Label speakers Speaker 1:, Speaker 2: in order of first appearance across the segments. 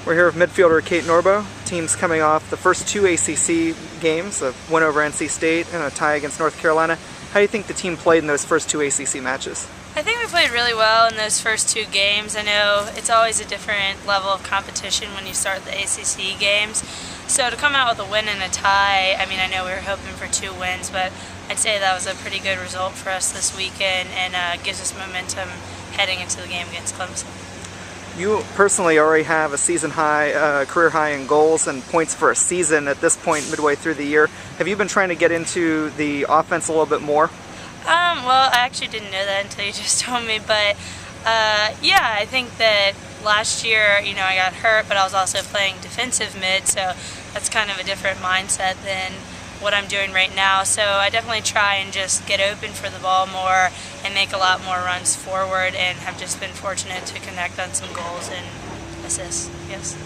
Speaker 1: We're here with midfielder Kate Norbo. Team's coming off the first two ACC games, a win over NC State and a tie against North Carolina. How do you think the team played in those first two ACC matches?
Speaker 2: I think we played really well in those first two games. I know it's always a different level of competition when you start the ACC games. So to come out with a win and a tie, I mean, I know we were hoping for 2 wins, but I'd say that was a pretty good result for us this weekend and gives us momentum heading into the game against Clemson.
Speaker 1: You personally already have a season high, career high in goals and points for a season at this point midway through the year. Have you been trying to get into the offense a little bit more?
Speaker 2: Well, I actually didn't know that until you just told me, but yeah, I think that last year, you know, I got hurt, but I was also playing defensive mid, so that's kind of a different mindset than what I'm doing right now. So I definitely try and just get open for the ball more and make a lot more runs forward, and have just been fortunate to connect on some goals and assists. Yes.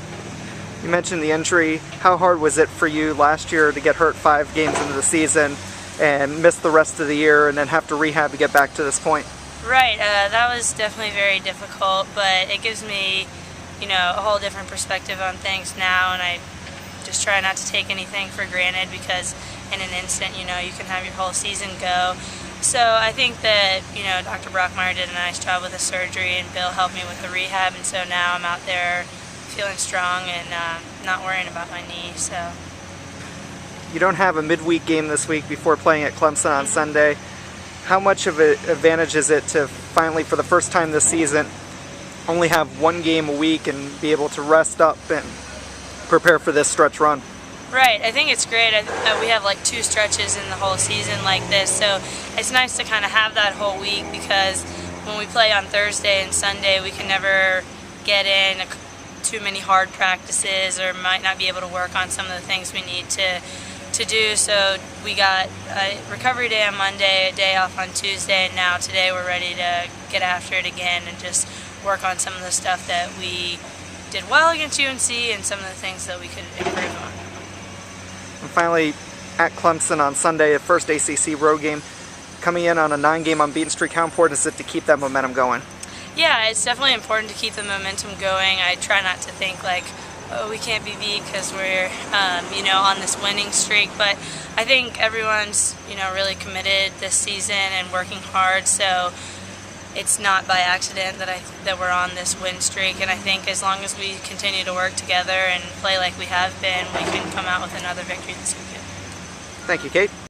Speaker 1: You mentioned the injury. How hard was it for you last year to get hurt 5 games into the season and miss the rest of the year and then have to rehab to get back to this point?
Speaker 2: Right, that was definitely very difficult, but it gives me, you know, a whole different perspective on things now, and I just try not to take anything for granted, because in an instant, you know, you can have your whole season go. So I think that, you know, Dr. Brockmeyer did a nice job with the surgery, and Bill helped me with the rehab, and so now I'm out there feeling strong and not worrying about my knee. So
Speaker 1: you don't have a midweek game this week before playing at Clemson on Sunday. How much of an advantage is it to finally, for the first time this season, only have 1 game a week and be able to rest up and prepare for this stretch run?
Speaker 2: Right, I think it's great. We have like 2 stretches in the whole season like this, so it's nice to kind of have that whole week, because when we play on Thursday and Sunday, we can never get in too many hard practices, or might not be able to work on some of the things we need to do. So we got a recovery day on Monday, a day off on Tuesday, and now today we're ready to get after it again and just work on some of the stuff that we did well against UNC and some of the things that we could improve on.
Speaker 1: And finally, at Clemson on Sunday, the first ACC road game, coming in on a 9-game unbeaten streak, how important is it to keep that momentum going?
Speaker 2: Yeah, it's definitely important to keep the momentum going. I try not to think like, oh, we can't be beat because we're, you know, on this winning streak. But I think everyone's, you know, really committed this season and working hard. So it's not by accident that we're on this win streak. And I think as long as we continue to work together and play like we have been, we can come out with another victory this weekend.
Speaker 1: Thank you, Kate.